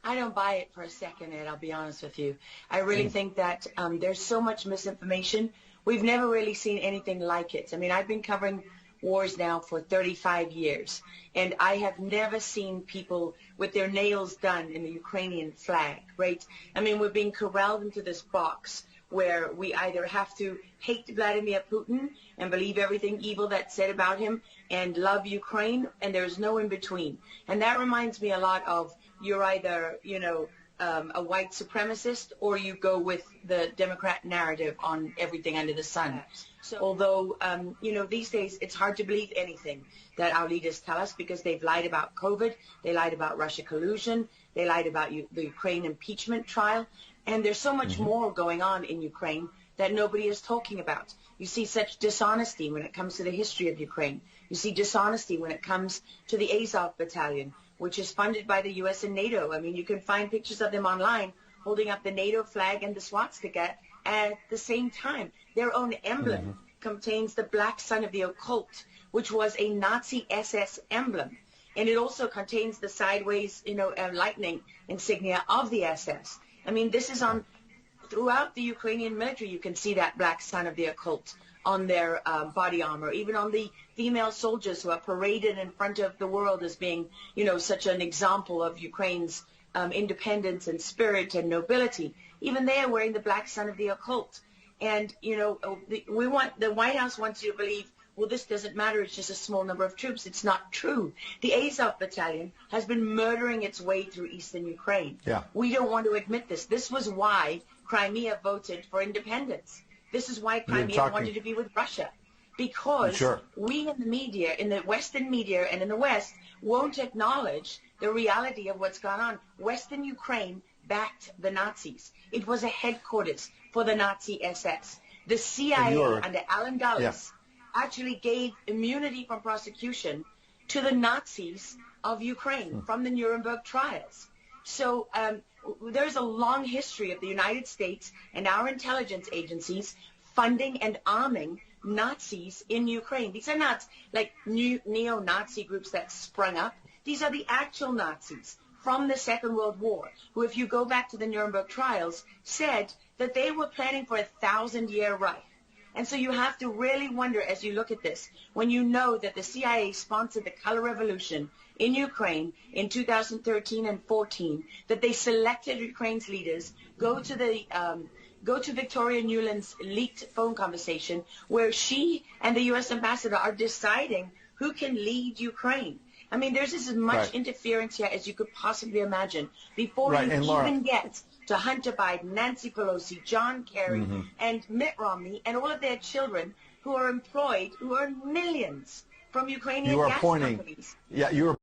I don't buy it for a second, Ed, I'll be honest with you. I really think that there's so much misinformation. We've never really seen anything like it. I mean, I've been covering wars now for 35 years, and I have never seen people with their nails done in the Ukrainian flag, right? I mean, we're being corralled into this box where we either have to hate Vladimir Putin and believe everything evil that's said about him and love Ukraine, and there's no in between. And that reminds me a lot of you're either, you know, a white supremacist or you go with the Democrat narrative on everything under the sun. So, although, you know, these days it's hard to believe anything that our leaders tell us because they've lied about COVID, they lied about Russia collusion, they lied about the Ukraine impeachment trial, and there's so much more going on in Ukraine that nobody is talking about. You see such dishonesty when it comes to the history of Ukraine. You see dishonesty when it comes to the Azov battalion, which is funded by the U.S. and NATO. I mean, you can find pictures of them online holding up the NATO flag and the swastika at the same time. Their own emblem contains the black sun of the occult, which was a Nazi SS emblem. And it also contains the sideways, you know, lightning insignia of the SS. I mean, this is on throughout the Ukrainian military. You can see that black sun of the occult on their body armor, even on the female soldiers who are paraded in front of the world as being, you know, such an example of Ukraine's independence and spirit and nobility. Even they are wearing the black sun of the occult. And, you know, the White House wants you to believe, well, this doesn't matter, it's just a small number of troops. It's not true. The Azov battalion has been murdering its way through eastern Ukraine. Yeah. We don't want to admit this. This was why Crimea voted for independence. This is why Crimea wanted to be with Russia. Because we in the media, in the Western media and in the West, won't acknowledge the reality of what's gone on. Western Ukraine backed the Nazis. It was a headquarters for the Nazi SS. The CIA under Alan Dulles actually gave immunity from prosecution to the Nazis of Ukraine from the Nuremberg trials. So there's a long history of the United States and our intelligence agencies funding and arming Nazis in Ukraine. These are not like new neo-Nazi groups that sprung up. These are the actual Nazis from the Second World War, who, if you go back to the Nuremberg trials, said that they were planning for a 1,000-year Reich. And so you have to really wonder as you look at this, when you know that the CIA sponsored the color revolution in Ukraine in 2013 and 14, that they selected Ukraine's leaders, go to Victoria Nuland's leaked phone conversation where she and the U.S. ambassador are deciding who can lead Ukraine. I mean, there's as much interference here as you could possibly imagine before you even get to Hunter Biden, Nancy Pelosi, John Kerry, and Mitt Romney, and all of their children who are employed, who earn millions from Ukrainian gas companies. Yeah, you are